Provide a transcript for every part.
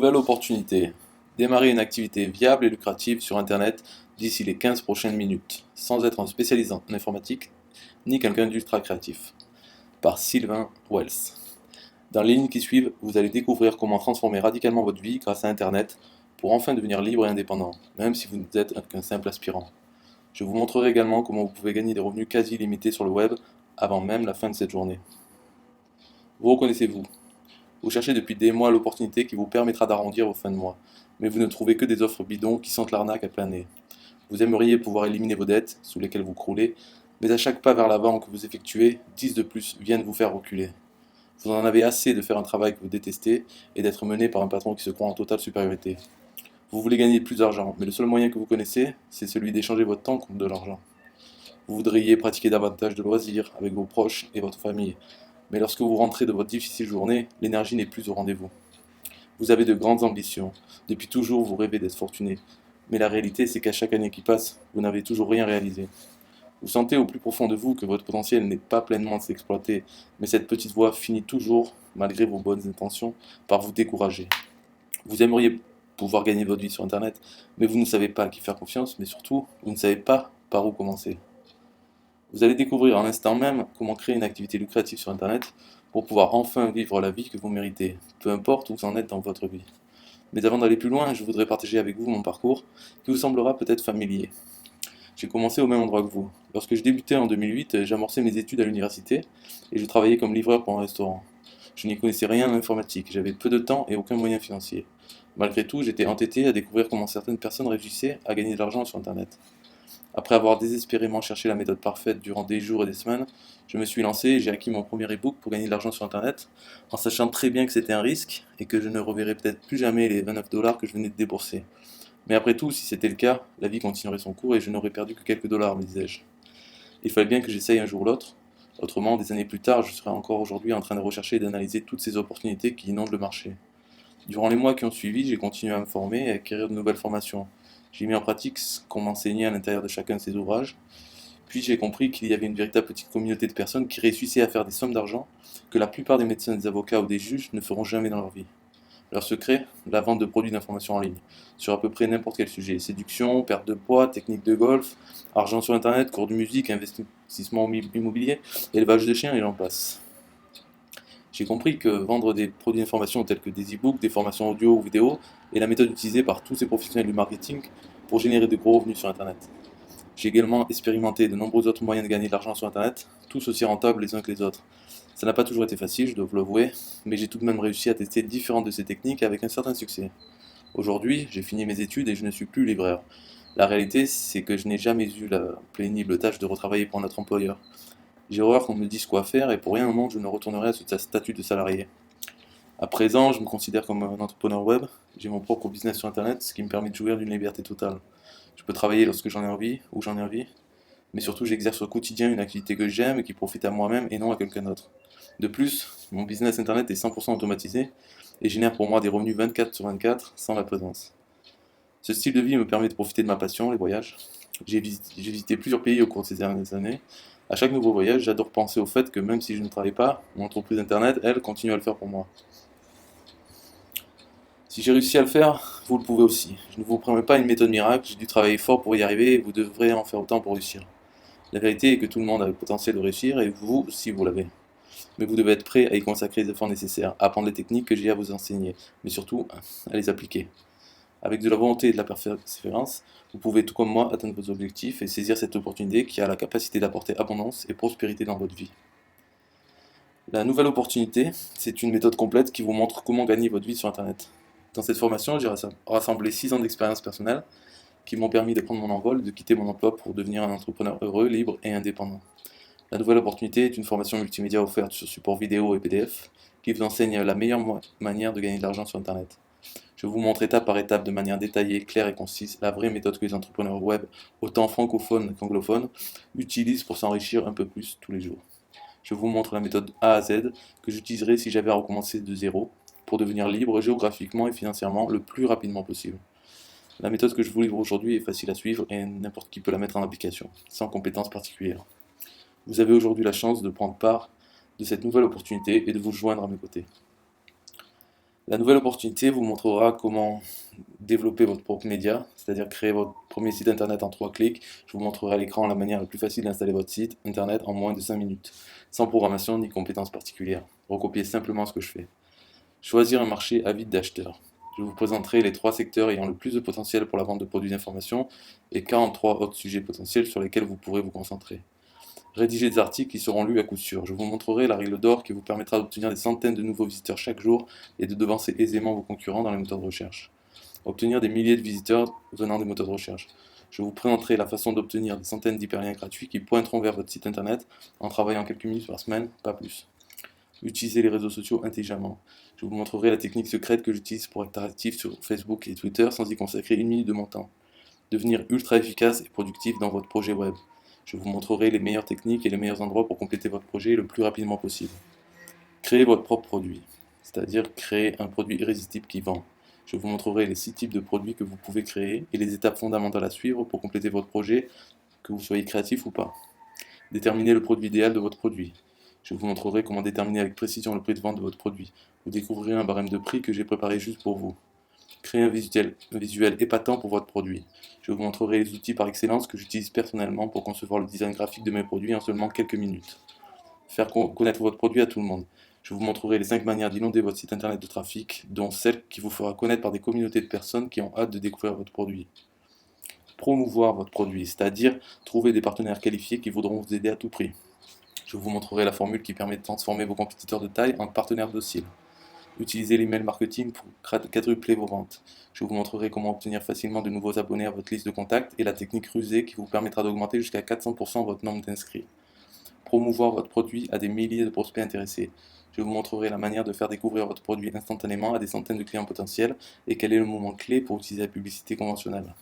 Nouvelle opportunité. Démarrer une activité viable et lucrative sur Internet d'ici les 15 prochaines minutes, sans être un spécialiste en informatique ni quelqu'un d'ultra créatif. Par Sylvain Wells. Dans les lignes qui suivent, vous allez découvrir comment transformer radicalement votre vie grâce à Internet pour enfin devenir libre et indépendant, même si vous n'êtes qu'un simple aspirant. Je vous montrerai également comment vous pouvez gagner des revenus quasi illimités sur le web avant même la fin de cette journée. Vous reconnaissez-vous? Vous cherchez depuis des mois l'opportunité qui vous permettra d'arrondir vos fins de mois, mais vous ne trouvez que des offres bidons qui sentent l'arnaque à plein nez. Vous aimeriez pouvoir éliminer vos dettes, sous lesquelles vous croulez, mais à chaque pas vers l'avant que vous effectuez, 10 de plus viennent vous faire reculer. Vous en avez assez de faire un travail que vous détestez et d'être mené par un patron qui se croit en totale supériorité. Vous voulez gagner plus d'argent, mais le seul moyen que vous connaissez, c'est celui d'échanger votre temps contre de l'argent. Vous voudriez pratiquer davantage de loisirs avec vos proches et votre famille, mais lorsque vous rentrez de votre difficile journée, l'énergie n'est plus au rendez-vous. Vous avez de grandes ambitions. Depuis toujours, vous rêvez d'être fortuné. Mais la réalité, c'est qu'à chaque année qui passe, vous n'avez toujours rien réalisé. Vous sentez au plus profond de vous que votre potentiel n'est pas pleinement exploité, mais cette petite voix finit toujours, malgré vos bonnes intentions, par vous décourager. Vous aimeriez pouvoir gagner votre vie sur Internet, mais vous ne savez pas à qui faire confiance, mais surtout, vous ne savez pas par où commencer. Vous allez découvrir à l'instant même comment créer une activité lucrative sur Internet pour pouvoir enfin vivre la vie que vous méritez, peu importe où vous en êtes dans votre vie. Mais avant d'aller plus loin, je voudrais partager avec vous mon parcours qui vous semblera peut-être familier. J'ai commencé au même endroit que vous. Lorsque je débutais en 2008, j'amorçais mes études à l'université et je travaillais comme livreur pour un restaurant. Je n'y connaissais rien en informatique, j'avais peu de temps et aucun moyen financier. Malgré tout, j'étais entêté à découvrir comment certaines personnes réussissaient à gagner de l'argent sur Internet. Après avoir désespérément cherché la méthode parfaite durant des jours et des semaines, je me suis lancé et j'ai acquis mon premier e-book pour gagner de l'argent sur Internet, en sachant très bien que c'était un risque et que je ne reverrais peut-être plus jamais les 29 dollars que je venais de débourser. Mais après tout, si c'était le cas, la vie continuerait son cours et je n'aurais perdu que quelques dollars, me disais-je. Il fallait bien que j'essaye un jour ou l'autre. Autrement, des années plus tard, je serais encore aujourd'hui en train de rechercher et d'analyser toutes ces opportunités qui inondent le marché. Durant les mois qui ont suivi, j'ai continué à me former et à acquérir de nouvelles formations. J'ai mis en pratique ce qu'on m'enseignait à l'intérieur de chacun de ces ouvrages. Puis j'ai compris qu'il y avait une véritable petite communauté de personnes qui réussissaient à faire des sommes d'argent que la plupart des médecins, des avocats ou des juges ne feront jamais dans leur vie. Leur secret, la vente de produits d'information en ligne, sur à peu près n'importe quel sujet. Séduction, perte de poids, technique de golf, argent sur internet, cours de musique, investissement immobilier, élevage de chiens et j'en passe. J'ai compris que vendre des produits d'information tels que des e-books, des formations audio ou vidéo est la méthode utilisée par tous ces professionnels du marketing pour générer de gros revenus sur internet. J'ai également expérimenté de nombreux autres moyens de gagner de l'argent sur internet, tous aussi rentables les uns que les autres. Ça n'a pas toujours été facile, je dois vous l'avouer, mais j'ai tout de même réussi à tester différentes de ces techniques avec un certain succès. Aujourd'hui, j'ai fini mes études et je ne suis plus libraire. La réalité, c'est que je n'ai jamais eu la pénible tâche de retravailler pour notre employeur. J'ai horreur qu'on me dise quoi faire et pour rien au monde je ne retournerai à ce statut de salarié. À présent, je me considère comme un entrepreneur web. J'ai mon propre business sur internet, ce qui me permet de jouir d'une liberté totale. Je peux travailler lorsque j'en ai envie, où j'en ai envie, mais surtout j'exerce au quotidien une activité que j'aime et qui profite à moi-même et non à quelqu'un d'autre. De plus, mon business internet est 100% automatisé et génère pour moi des revenus 24 sur 24 sans la présence. Ce style de vie me permet de profiter de ma passion, les voyages. J'ai visité plusieurs pays au cours de ces dernières années. À chaque nouveau voyage, j'adore penser au fait que même si je ne travaille pas, mon entreprise internet, elle, continue à le faire pour moi. Si j'ai réussi à le faire, vous le pouvez aussi. Je ne vous promets pas une méthode miracle, j'ai dû travailler fort pour y arriver et vous devrez en faire autant pour réussir. La vérité est que tout le monde a le potentiel de réussir et vous aussi vous l'avez. Mais vous devez être prêt à y consacrer les efforts nécessaires, à apprendre les techniques que j'ai à vous enseigner, mais surtout à les appliquer. Avec de la volonté et de la persévérance, vous pouvez tout comme moi atteindre vos objectifs et saisir cette opportunité qui a la capacité d'apporter abondance et prospérité dans votre vie. La nouvelle opportunité, c'est une méthode complète qui vous montre comment gagner votre vie sur Internet. Dans cette formation, j'ai rassemblé 6 ans d'expérience personnelle qui m'ont permis de prendre mon envol et de quitter mon emploi pour devenir un entrepreneur heureux, libre et indépendant. La nouvelle opportunité est une formation multimédia offerte sur support vidéo et PDF qui vous enseigne la meilleure manière de gagner de l'argent sur Internet. Je vous montre étape par étape de manière détaillée, claire et concise la vraie méthode que les entrepreneurs web, autant francophones qu'anglophones, utilisent pour s'enrichir un peu plus tous les jours. Je vous montre la méthode A à Z que j'utiliserai si j'avais à recommencer de zéro pour devenir libre géographiquement et financièrement le plus rapidement possible. La méthode que je vous livre aujourd'hui est facile à suivre et n'importe qui peut la mettre en application, sans compétences particulières. Vous avez aujourd'hui la chance de prendre part de cette nouvelle opportunité et de vous joindre à mes côtés. La nouvelle opportunité vous montrera comment développer votre propre média, c'est-à-dire créer votre premier site internet en 3 clics. Je vous montrerai à l'écran la manière la plus facile d'installer votre site internet en moins de 5 minutes, sans programmation ni compétences particulières. Recopiez simplement ce que je fais. Choisir un marché avide d'acheteurs. Je vous présenterai les 3 secteurs ayant le plus de potentiel pour la vente de produits d'information et 43 autres sujets potentiels sur lesquels vous pourrez vous concentrer. Rédiger des articles qui seront lus à coup sûr. Je vous montrerai la règle d'or qui vous permettra d'obtenir des centaines de nouveaux visiteurs chaque jour et de devancer aisément vos concurrents dans les moteurs de recherche. Obtenir des milliers de visiteurs venant des moteurs de recherche. Je vous présenterai la façon d'obtenir des centaines d'hyperliens gratuits qui pointeront vers votre site internet en travaillant quelques minutes par semaine, pas plus. Utilisez les réseaux sociaux intelligemment. Je vous montrerai la technique secrète que j'utilise pour être actif sur Facebook et Twitter sans y consacrer une minute de mon temps. Devenir ultra efficace et productif dans votre projet web. Je vous montrerai les meilleures techniques et les meilleurs endroits pour compléter votre projet le plus rapidement possible. Créez votre propre produit, c'est-à-dire créer un produit irrésistible qui vend. Je vous montrerai les 6 types de produits que vous pouvez créer et les étapes fondamentales à suivre pour compléter votre projet, que vous soyez créatif ou pas. Déterminez le produit idéal de votre produit. Je vous montrerai comment déterminer avec précision le prix de vente de votre produit. Vous découvrirez un barème de prix que j'ai préparé juste pour vous. Créer un visuel épatant pour votre produit. Je vous montrerai les outils par excellence que j'utilise personnellement pour concevoir le design graphique de mes produits en seulement quelques minutes. Faire connaître votre produit à tout le monde. Je vous montrerai les 5 manières d'inonder votre site internet de trafic, dont celle qui vous fera connaître par des communautés de personnes qui ont hâte de découvrir votre produit. Promouvoir votre produit, c'est-à-dire trouver des partenaires qualifiés qui voudront vous aider à tout prix. Je vous montrerai la formule qui permet de transformer vos compétiteurs de taille en partenaires dociles. Utilisez l'email marketing pour quadrupler vos ventes. Je vous montrerai comment obtenir facilement de nouveaux abonnés à votre liste de contacts et la technique rusée qui vous permettra d'augmenter jusqu'à 400% votre nombre d'inscrits. Promouvoir votre produit à des milliers de prospects intéressés. Je vous montrerai la manière de faire découvrir votre produit instantanément à des centaines de clients potentiels et quel est le moment clé pour utiliser la publicité conventionnelle.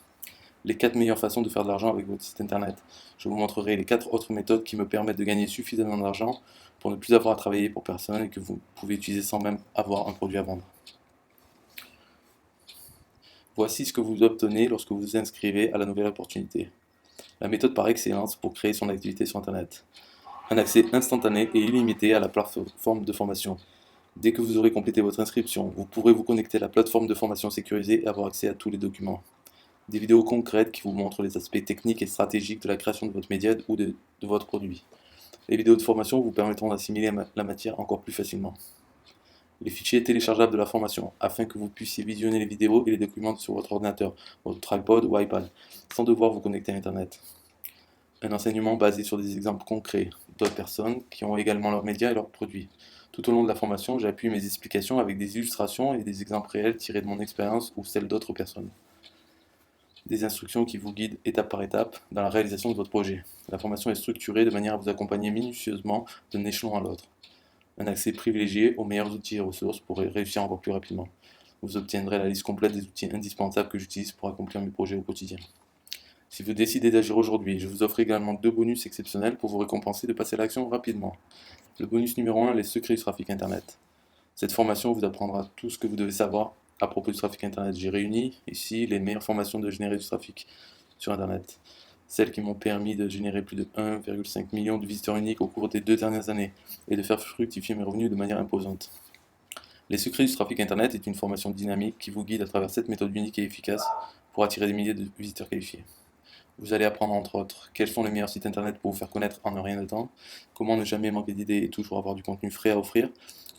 Les 4 meilleures façons de faire de l'argent avec votre site internet. Je vous montrerai les 4 autres méthodes qui me permettent de gagner suffisamment d'argent pour ne plus avoir à travailler pour personne et que vous pouvez utiliser sans même avoir un produit à vendre. Voici ce que vous obtenez lorsque vous vous inscrivez à la nouvelle opportunité. La méthode par excellence pour créer son activité sur internet. Un accès instantané et illimité à la plateforme de formation. Dès que vous aurez complété votre inscription, vous pourrez vous connecter à la plateforme de formation sécurisée et avoir accès à tous les documents. Des vidéos concrètes qui vous montrent les aspects techniques et stratégiques de la création de votre média ou de votre produit. Les vidéos de formation vous permettront d'assimiler la matière encore plus facilement. Les fichiers téléchargeables de la formation, afin que vous puissiez visionner les vidéos et les documents sur votre ordinateur, votre tripod ou iPad, sans devoir vous connecter à Internet. Un enseignement basé sur des exemples concrets d'autres personnes qui ont également leurs médias et leurs produits. Tout au long de la formation, j'appuie mes explications avec des illustrations et des exemples réels tirés de mon expérience ou celle d'autres personnes. Des instructions qui vous guident étape par étape dans la réalisation de votre projet. La formation est structurée de manière à vous accompagner minutieusement d'un échelon à l'autre. Un accès privilégié aux meilleurs outils et ressources pour réussir encore plus rapidement. Vous obtiendrez la liste complète des outils indispensables que j'utilise pour accomplir mes projets au quotidien. Si vous décidez d'agir aujourd'hui, je vous offre également 2 bonus exceptionnels pour vous récompenser de passer à l'action rapidement. Le bonus numéro 1, les secrets du trafic internet. Cette formation vous apprendra tout ce que vous devez savoir à propos du trafic internet. J'ai réuni ici les meilleures formations de générer du trafic sur internet. Celles qui m'ont permis de générer plus de 1,5 million de visiteurs uniques au cours des 2 dernières années et de faire fructifier mes revenus de manière imposante. Les secrets du trafic internet est une formation dynamique qui vous guide à travers 7 méthodes uniques et efficaces pour attirer des milliers de visiteurs qualifiés. Vous allez apprendre entre autres quels sont les meilleurs sites internet pour vous faire connaître en un rien de temps, comment ne jamais manquer d'idées et toujours avoir du contenu frais à offrir,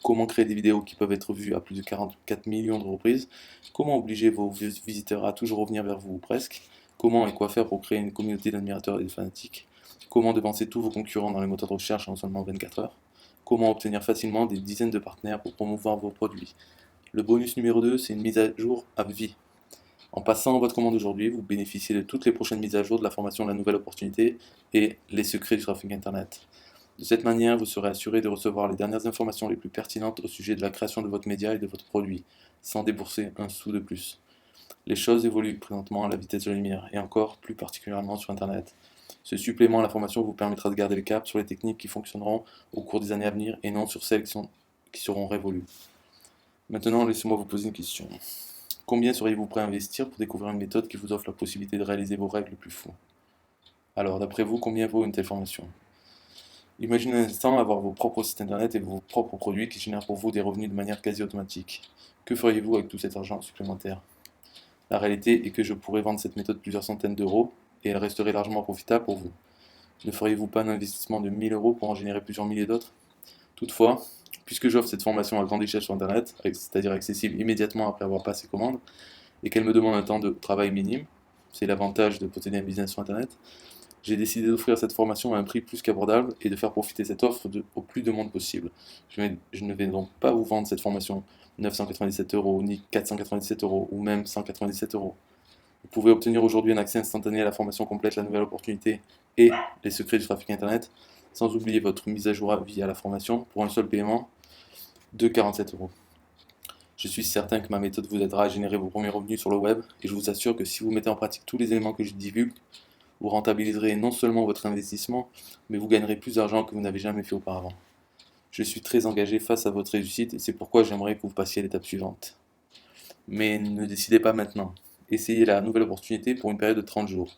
comment créer des vidéos qui peuvent être vues à plus de 44 millions de reprises, comment obliger vos visiteurs à toujours revenir vers vous ou presque, comment et quoi faire pour créer une communauté d'admirateurs et de fanatiques, comment devancer tous vos concurrents dans les moteurs de recherche en seulement 24 heures, comment obtenir facilement des dizaines de partenaires pour promouvoir vos produits. Le bonus numéro 2, c'est une mise à jour à vie. En passant votre commande aujourd'hui, vous bénéficiez de toutes les prochaines mises à jour de la formation La Nouvelle Opportunité et les secrets du trafic internet. De cette manière, vous serez assuré de recevoir les dernières informations les plus pertinentes au sujet de la création de votre média et de votre produit, sans débourser un sou de plus. Les choses évoluent présentement à la vitesse de la lumière, et encore plus particulièrement sur Internet. Ce supplément à la formation vous permettra de garder le cap sur les techniques qui fonctionneront au cours des années à venir et non sur celles qui seront révolues. Maintenant, laissez-moi vous poser une question. Combien seriez-vous prêt à investir pour découvrir une méthode qui vous offre la possibilité de réaliser vos rêves les plus fous? Alors, d'après vous, combien vaut une telle formation? Imaginez un instant avoir vos propres sites internet et vos propres produits qui génèrent pour vous des revenus de manière quasi automatique. Que feriez-vous avec tout cet argent supplémentaire? La réalité est que je pourrais vendre cette méthode plusieurs centaines d'euros et elle resterait largement profitable pour vous. Ne feriez-vous pas un investissement de 1000 euros pour en générer plusieurs milliers d'autres? Toutefois, puisque j'offre cette formation à grande échelle sur Internet, c'est-à-dire accessible immédiatement après avoir passé commande, et qu'elle me demande un temps de travail minime, c'est l'avantage de posséder un business sur Internet, j'ai décidé d'offrir cette formation à un prix plus qu'abordable et de faire profiter cette offre au plus de monde possible. Je ne vais donc pas vous vendre cette formation 997 euros, ni 497 euros, ou même 197 euros. Vous pouvez obtenir aujourd'hui un accès instantané à la formation complète, la nouvelle opportunité et les secrets du trafic Internet, sans oublier votre mise à jour à vie à la formation pour un seul paiement de 47 euros. Je suis certain que ma méthode vous aidera à générer vos premiers revenus sur le web et je vous assure que si vous mettez en pratique tous les éléments que je divulgue, vous rentabiliserez non seulement votre investissement, mais vous gagnerez plus d'argent que vous n'avez jamais fait auparavant. Je suis très engagé face à votre réussite et c'est pourquoi j'aimerais que vous passiez à l'étape suivante. Mais ne décidez pas maintenant. Essayez la nouvelle opportunité pour une période de 30 jours.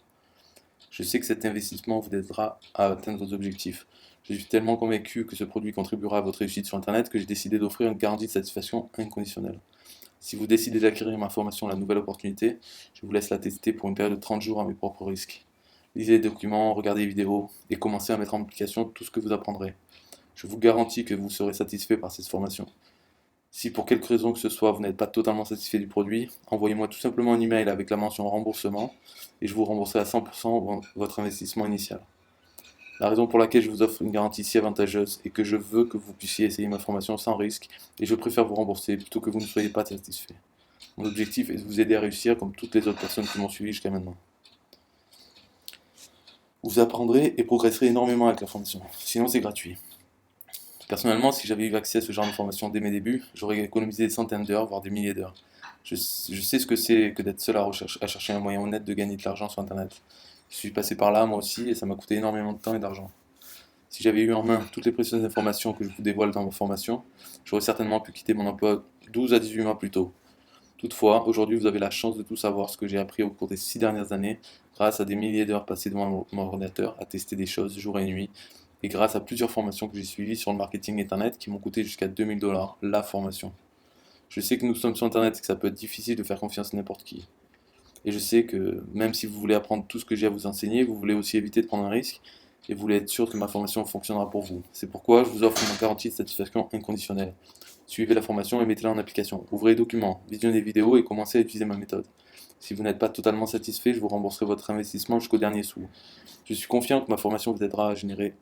Je sais que cet investissement vous aidera à atteindre vos objectifs. Je suis tellement convaincu que ce produit contribuera à votre réussite sur Internet que j'ai décidé d'offrir une garantie de satisfaction inconditionnelle. Si vous décidez d'acquérir ma formation La Nouvelle Opportunité, je vous laisse la tester pour une période de 30 jours à mes propres risques. Lisez les documents, regardez les vidéos et commencez à mettre en application tout ce que vous apprendrez. Je vous garantis que vous serez satisfait par cette formation. Si pour quelque raison que ce soit vous n'êtes pas totalement satisfait du produit, envoyez-moi tout simplement un email avec la mention remboursement et je vous rembourserai à 100% votre investissement initial. La raison pour laquelle je vous offre une garantie si avantageuse est que je veux que vous puissiez essayer ma formation sans risque et je préfère vous rembourser plutôt que vous ne soyez pas satisfait. Mon objectif est de vous aider à réussir comme toutes les autres personnes qui m'ont suivi jusqu'à maintenant. Vous apprendrez et progresserez énormément avec la formation, sinon c'est gratuit. Personnellement, si j'avais eu accès à ce genre de formation dès mes débuts, j'aurais économisé des centaines d'heures, voire des milliers d'heures. Je sais ce que c'est que d'être seul à chercher un moyen honnête de gagner de l'argent sur Internet. Je suis passé par là moi aussi et ça m'a coûté énormément de temps et d'argent. Si j'avais eu en main toutes les précieuses informations que je vous dévoile dans ma formation, j'aurais certainement pu quitter mon emploi 12 à 18 mois plus tôt. Toutefois, aujourd'hui vous avez la chance de tout savoir ce que j'ai appris au cours des 6 dernières années grâce à des milliers d'heures passées devant mon ordinateur à tester des choses jour et nuit et grâce à plusieurs formations que j'ai suivies sur le marketing internet qui m'ont coûté jusqu'à 2000 $ la formation. Je sais que nous sommes sur internet et que ça peut être difficile de faire confiance à n'importe qui. Et je sais que même si vous voulez apprendre tout ce que j'ai à vous enseigner, vous voulez aussi éviter de prendre un risque et vous voulez être sûr que ma formation fonctionnera pour vous. C'est pourquoi je vous offre une garantie de satisfaction inconditionnelle. Suivez la formation et mettez-la en application. Ouvrez les documents, visionnez les vidéos et commencez à utiliser ma méthode. Si vous n'êtes pas totalement satisfait, je vous rembourserai votre investissement jusqu'au dernier sou. Je suis confiant que ma formation vous aidera à générer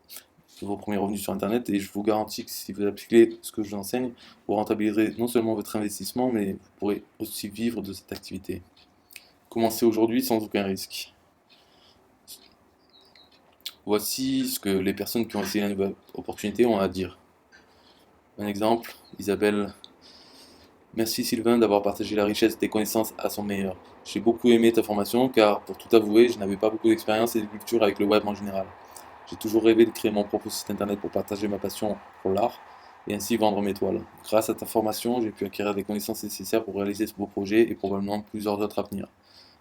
vos premiers revenus sur Internet et je vous garantis que si vous appliquez ce que je vous enseigne, vous rentabiliserez non seulement votre investissement, mais vous pourrez aussi vivre de cette activité. Commencez aujourd'hui sans aucun risque. Voici ce que les personnes qui ont essayé la nouvelle opportunité ont à dire. Un exemple, Isabelle. Merci Sylvain d'avoir partagé la richesse de tes connaissances à son meilleur. J'ai beaucoup aimé ta formation car, pour tout avouer, je n'avais pas beaucoup d'expérience et de culture avec le web en général. J'ai toujours rêvé de créer mon propre site internet pour partager ma passion pour l'art et ainsi vendre mes toiles. Grâce à ta formation, j'ai pu acquérir les connaissances nécessaires pour réaliser ce beau projet et probablement plusieurs autres à venir.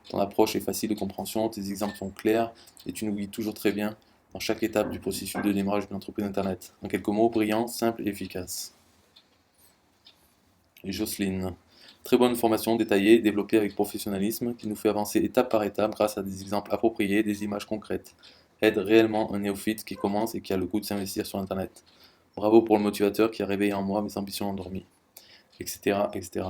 Ton approche est facile de compréhension, tes exemples sont clairs et tu nous guides toujours très bien dans chaque étape du processus de démarrage d'une entreprise internet. En quelques mots, brillant, simple et efficace. Et Jocelyne. Très bonne formation détaillée, développée avec professionnalisme, qui nous fait avancer étape par étape grâce à des exemples appropriés, des images concrètes. Aide réellement un néophyte qui commence et qui a le goût de s'investir sur Internet. Bravo pour le motivateur qui a réveillé en moi mes ambitions endormies, etc., etc.